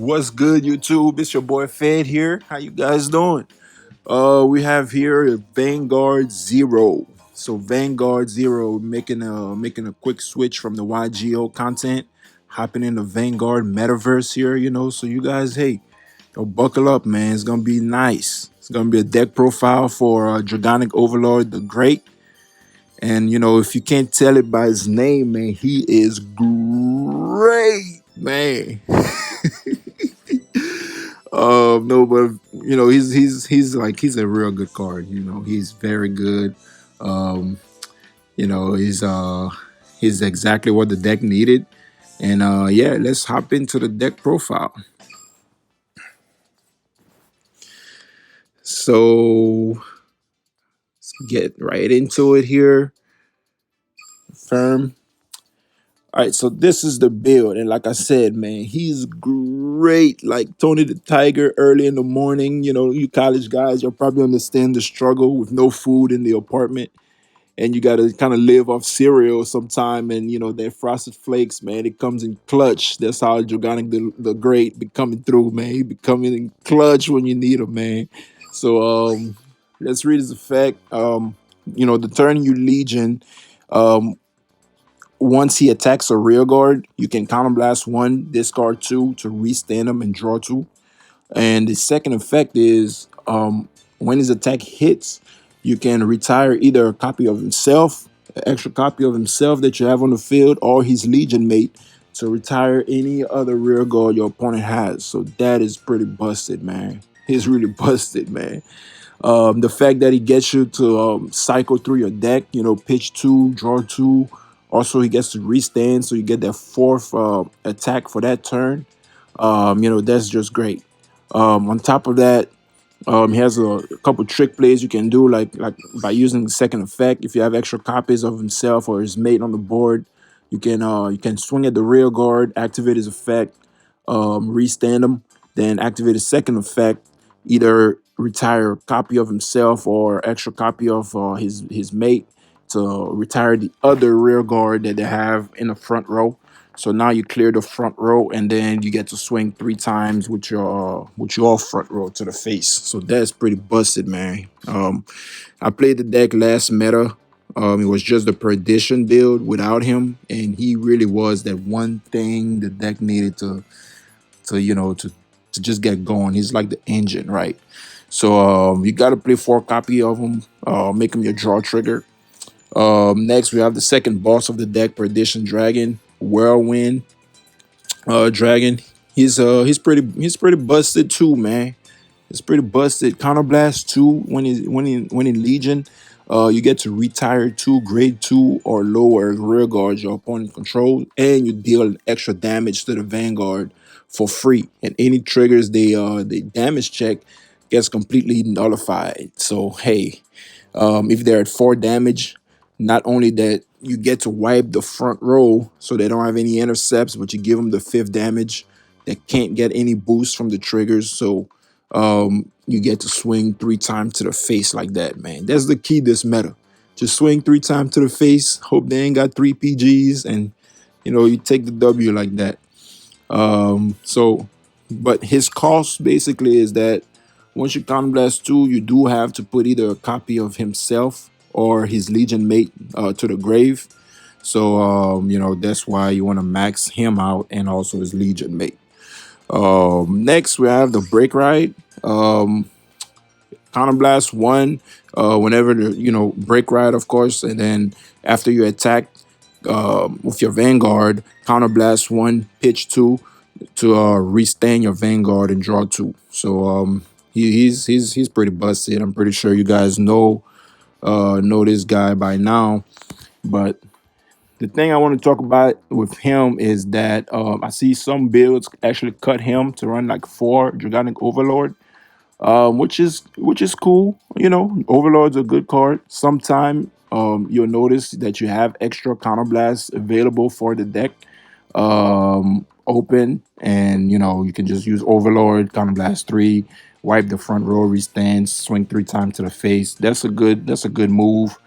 What's good, YouTube? It's your boy Fed here. How you guys doing? We have here a Vanguard Zero. So Vanguard Zero making a quick switch from the YGO content, hopping in the Vanguard metaverse here. So you guys, hey, buckle up, man. It's gonna be nice. It's gonna be a deck profile for Dragonic Overlord the Great. And if you can't tell it by his name, man, he is great, man. No, but he's a real good card. He's very good. Um, he's exactly what the deck needed. And yeah, let's hop into the deck profile. So let's get right into it here. Firm. All right, so this is the build, and like I said, man, he's great. Like Tony the Tiger, early in the morning. You college guys, you'll probably understand the struggle with no food in the apartment, and you got to kind of live off cereal sometime. And that Frosted Flakes, man, it comes in clutch. That's how Dragonic the Great be coming through, man. He be coming in clutch when you need him, man. So let's read his effect. The turn you Legion. Um, Once he attacks a rear guard, you can counterblast one, discard two to restand him and draw two. And the second effect is when his attack hits, you can retire either a copy of himself, an extra copy of himself that you have on the field, or his Legion mate to retire any other rear guard your opponent has. So that is pretty busted, man. He's really busted, man. The fact that he gets you to cycle through your deck, pitch two, draw two. Also, he gets to restand, so you get that fourth attack for that turn. That's just great. On top of that, he has a couple trick plays you can do, like by using the second effect. If you have extra copies of himself or his mate on the board, you can swing at the rear guard, activate his effect, restand him, then activate his second effect, either retire a copy of himself or extra copy of his mate to retire the other rear guard that they have in the front row. So now you clear the front row, and then you get to swing three times with your front row to the face. So that's pretty busted, man. I played the deck last meta. It was just the Perdition build without him, and he really was that one thing the deck needed to just get going. He's like the engine, right? So you got to play 4 copy of him. Make him your draw trigger. Next, we have the second boss of the deck, Perdition Dragon, Whirlwind Dragon. He's pretty busted too, man. It's pretty busted. Counterblast 2 when in Legion. You get to retire 2 grade 2 or lower rear guards your opponent controls, and you deal extra damage to the Vanguard for free. And any triggers they damage check gets completely nullified. So hey, if they're at 4 damage, not only that you get to wipe the front row so they don't have any intercepts, but you give them the 5th damage. They can't get any boost from the triggers. So you get to swing 3 times to the face like that, man. That's the key this meta. Just swing 3 times to the face. Hope they ain't got 3 PGs, and you take the W like that. But his cost basically is that once you counterblast 2, you do have to put either a copy of himself or his Legion mate to the grave. So that's why you want to max him out and also his Legion mate. Next, we have the Break Ride. Counterblast 1 whenever the Break Ride, of course, and then after you attack with your Vanguard, counterblast 1, pitch 2 to restand your Vanguard and draw 2. So he's pretty busted. I'm pretty sure you guys know this guy by now. But the thing I want to talk about with him is that I see some builds actually cut him to run like 4 Dragonic Overlord, which is cool. Overlord's a good card. Sometime you'll notice that you have extra counterblasts available for the deck open, and you can just use Overlord, counterblast 3, wipe the front row, restand, swing 3 times to the face. That's a good move.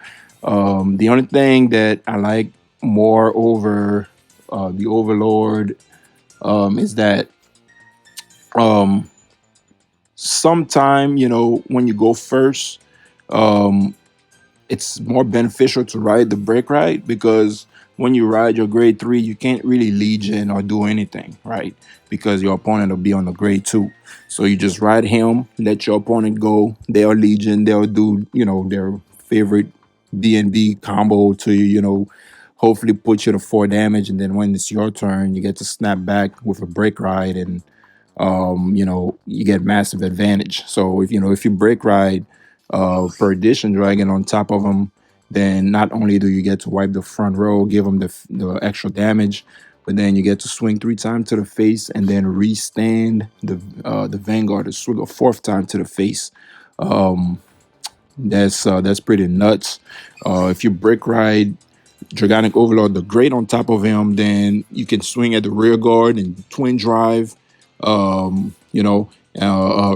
The only thing that I like more over the Overlord is that Um, Sometime, when you go first, um, it's more beneficial to ride the break ride, because when you ride your grade 3, you can't really legion or do anything, right? Because your opponent will be on the grade 2. So you just ride him, let your opponent go. They'll legion, they'll do, their favorite B&B combo to you, hopefully put you to 4 damage. And then when it's your turn, you get to snap back with a break ride, and you get massive advantage. So if you break ride Perdition Dragon on top of them, then not only do you get to wipe the front row, give them the extra damage, but then you get to swing 3 times to the face and then restand the Vanguard to swing a 4th time to the face. Um, that's pretty nuts. If you break ride Dragonic Overlord, the great on top of him, then you can swing at the rear guard and twin drive,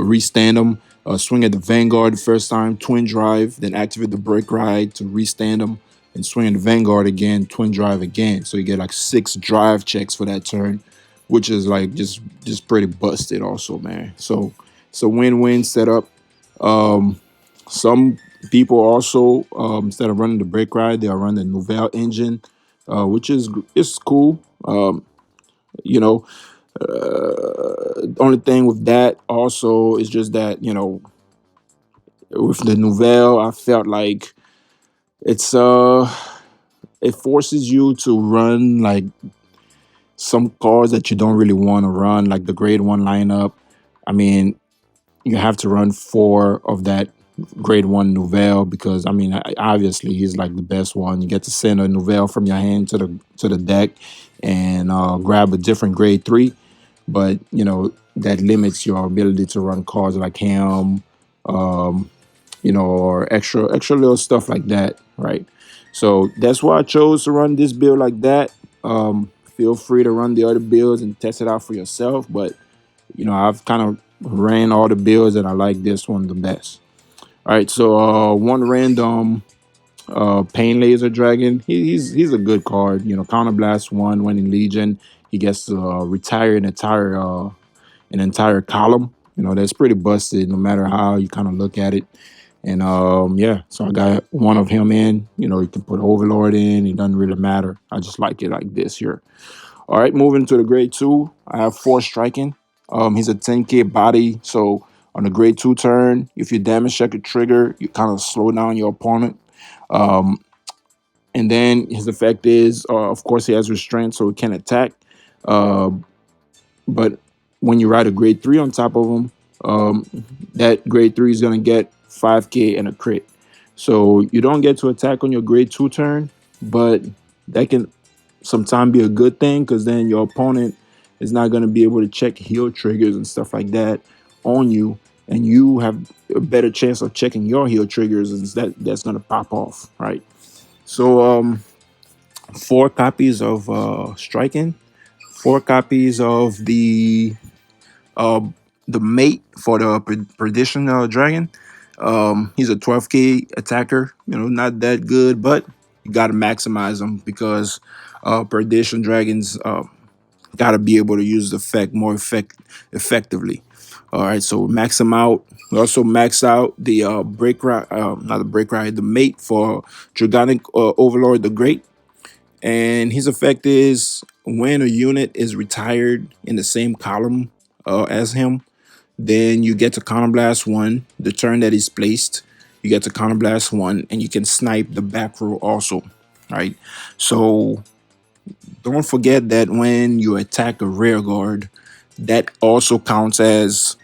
restand them, swing at the Vanguard the first time, twin drive, then activate the break ride to restand them, and swing at the Vanguard again, twin drive again. So you get like 6 drive checks for that turn, which is like just pretty busted also, man. So it's a win-win setup. Some people also, instead of running the brake ride, they'll run the Nouvelle engine, which is cool. You know, only thing with that also is just that with the Nouvelle, I felt like it's it forces you to run like some cars that you don't really want to run, like the grade 1 lineup. I mean, you have to run 4 of that grade 1 Nouvelle, because I mean, obviously he's like the best one. You get to send a Nouvelle from your hand to the deck and grab a different grade 3, but that limits your ability to run cards like him, um, or extra little stuff like that, right? So that's why I chose to run this build like that. Feel free to run the other builds and test it out for yourself, but I've kind of ran all the builds and I like this one the best. All right, so one random Pain Laser Dragon. He's a good card. Counterblast 1 when in Legion. He gets to retire an entire column. That's pretty busted no matter how you kind of look at it. And yeah, so I got one of him in. You can put Overlord in. It doesn't really matter. I just like it like this here. All right, moving to the grade 2, I have 4 striking. He's a 10k body, so on the grade 2 turn, if you damage check a trigger, you kind of slow down your opponent. Um, and then his effect is, of course, he has restraint, so he can attack. Uh, but when you ride a grade 3 on top of him, um, that grade 3 is going to get 5k and a crit. So you don't get to attack on your grade 2 turn, but that can sometimes be a good thing, because then your opponent is not going to be able to check heal triggers and stuff like that on you, and you have a better chance of checking your heal triggers, and that's going to pop off, right? So 4 copies of striking, 4 copies of uh, the mate for the Perdition Dragon. He's a 12k attacker. Not that good, but you got to maximize him, because Perdition Dragons got to be able to use the effect more effectively. All right, so max him out. We also max out the break ride, not the break ride, the mate for Dragonic Overlord the Great. And his effect is when a unit is retired in the same column as him, then you get to counterblast 1. The turn that is placed, you get to counterblast 1, and you can snipe the back row also, right? So don't forget that when you attack a rear guard, that also counts as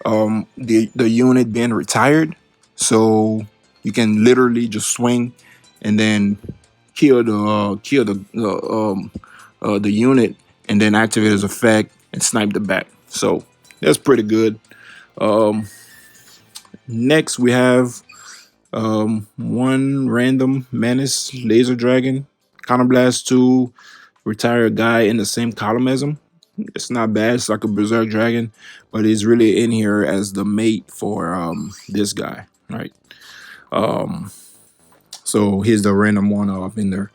the unit being retired. So you can literally just swing and then kill the unit, and then activate his effect and snipe the back. So that's pretty good. Um, Next we have one random Menace Laser Dragon, Counterblast 2, retire a guy in the same column as him. It's not bad. It's like a Berserk Dragon, but he's really in here as the mate for this guy, right? Um, so here's the random one up in there.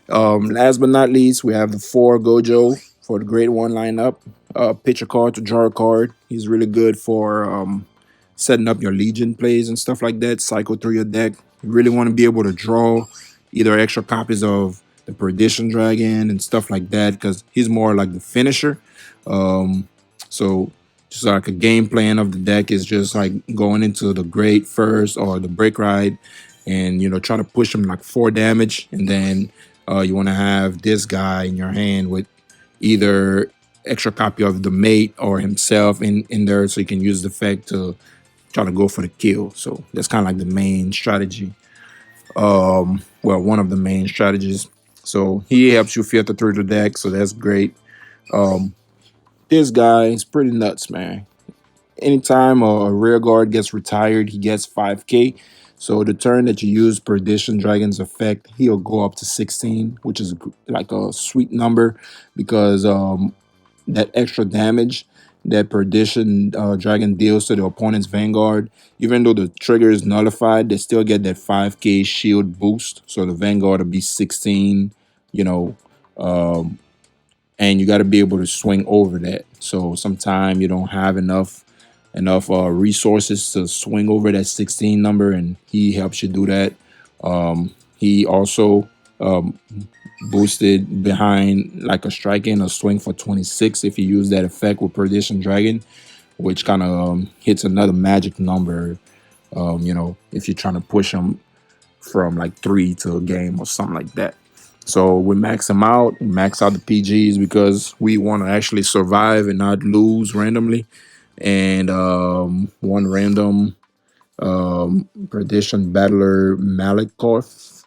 Last but not least, we have the 4 Gojo for the grade one lineup. Pitch a card to draw a card. He's really good for setting up your Legion plays and stuff like that. Cycle through your deck. You really want to be able to draw either extra copies of the Perdition Dragon and stuff like that because he's more like the finisher. So just like a game plan of the deck is just like going into the grade first or the break ride and try to push him like 4 damage, and then you want to have this guy in your hand with either extra copy of the mate or himself in there, so you can use the effect to try to go for the kill. So that's kind of like the main strategy. Well, one of the main strategies. So he helps you filter through the deck, so that's great. This guy is pretty nuts, man. Anytime a rear guard gets retired, he gets 5k. So the turn that you use Perdition Dragon's effect, he'll go up to 16, which is like a sweet number because that extra damage that Perdition Dragon deals to the opponent's Vanguard, even though the trigger is nullified, they still get that 5k shield boost. So the Vanguard will be 16, and you got to be able to swing over that. So sometimes you don't have enough resources to swing over that 16 number, and he helps you do that. He also boosted behind like a strike in a swing for 26 if you use that effect with Perdition Dragon, which kind of hits another magic number, if you're trying to push him from like 3 to a game or something like that. So we max him out, max out the PGs because we want to actually survive and not lose randomly. And one random Perdition Battler Malikoth.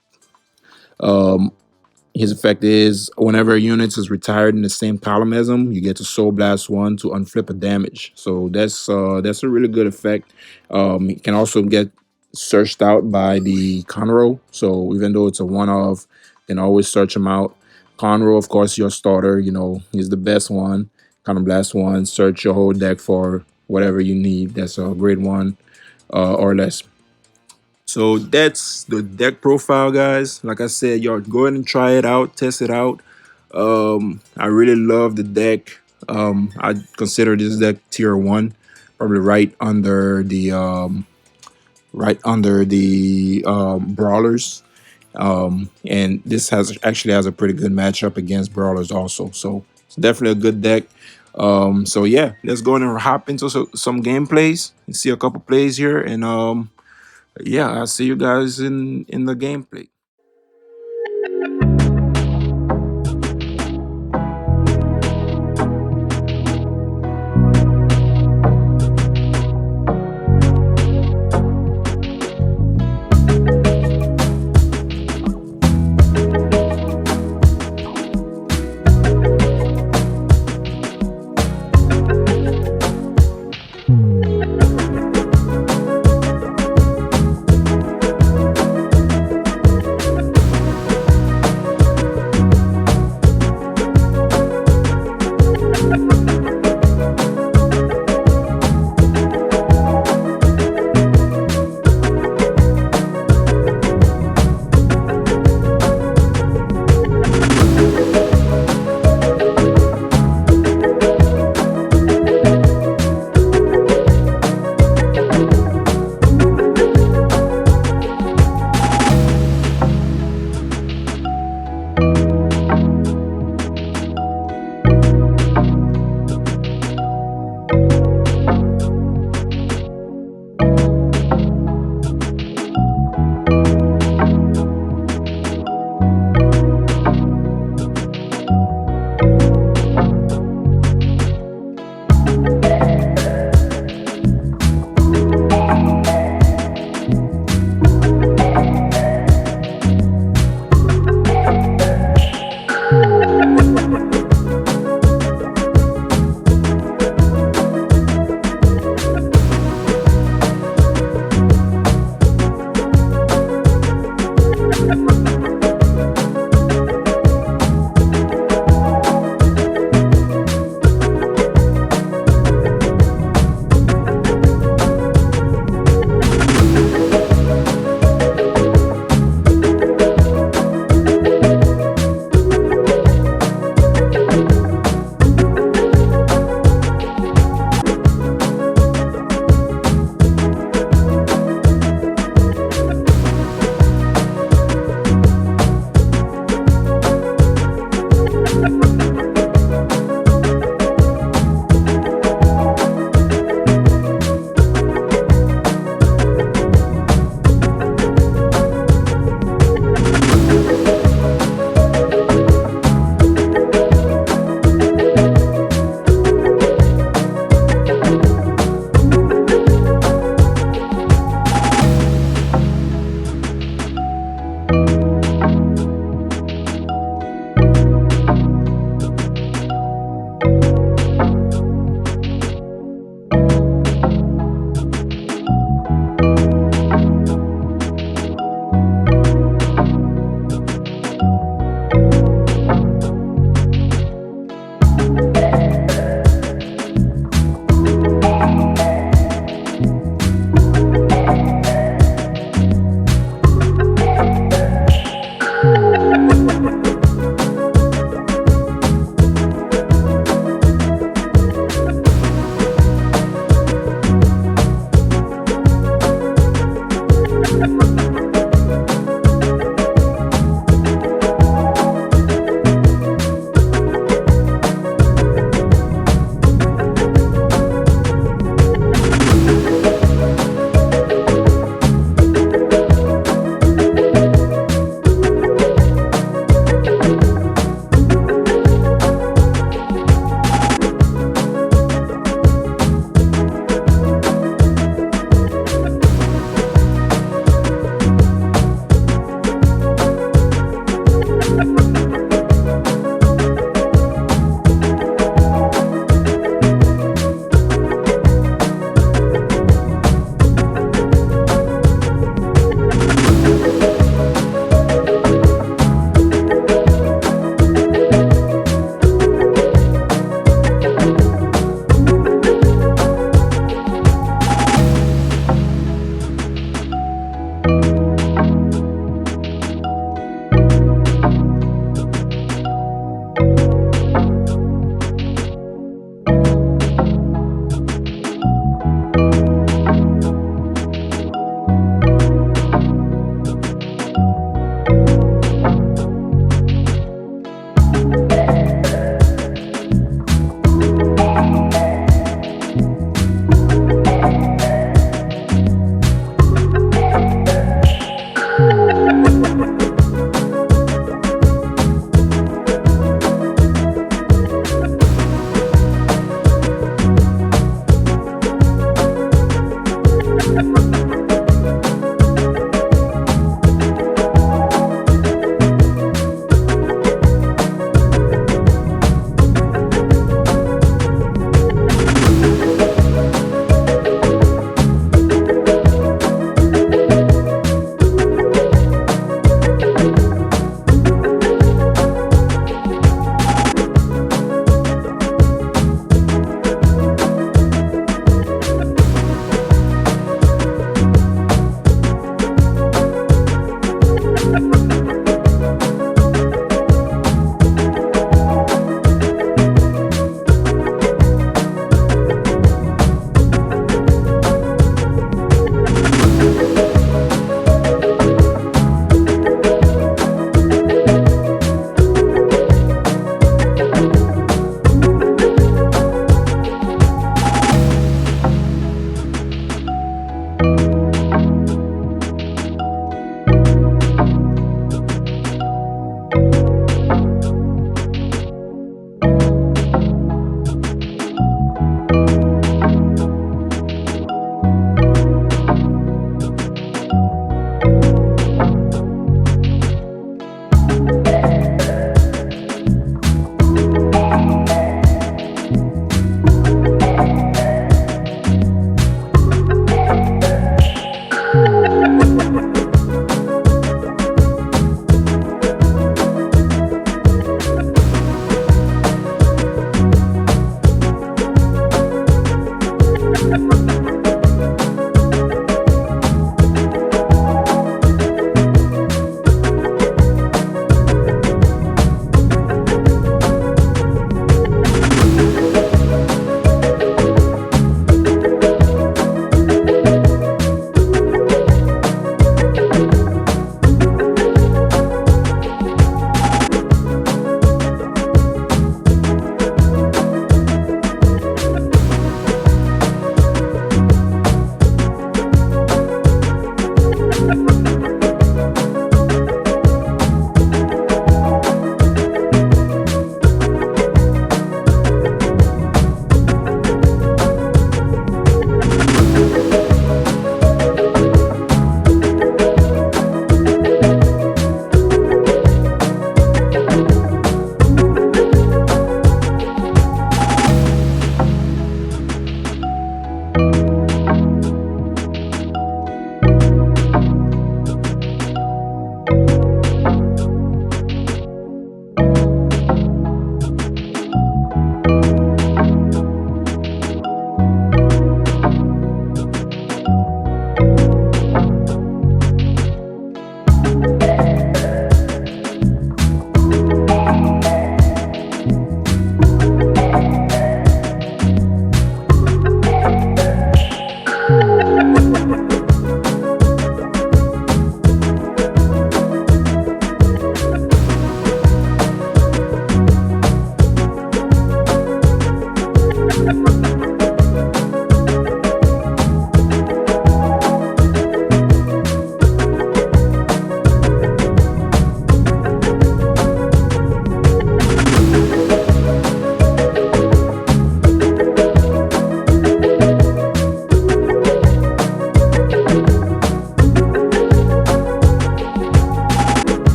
His effect is whenever a unit is retired in the same column as him, you get to Soul Blast 1 to unflip a damage. So that's a really good effect. It can also get searched out by the Conroe. So even though it's a one-off, you can always search him out. Conroe, of course, your starter. He's the best one. Counter Blast 1. Search your whole deck for whatever you need. That's a grade 1 or less. So that's the deck profile, guys. Like I said, y'all go ahead and try it out, test it out. I really love the deck. I consider this deck tier 1, probably right under the brawlers. And this actually has a pretty good matchup against brawlers also. So it's definitely a good deck. So yeah, let's go and hop into some gameplays and see a couple plays here, and yeah, I'll see you guys in the gameplay.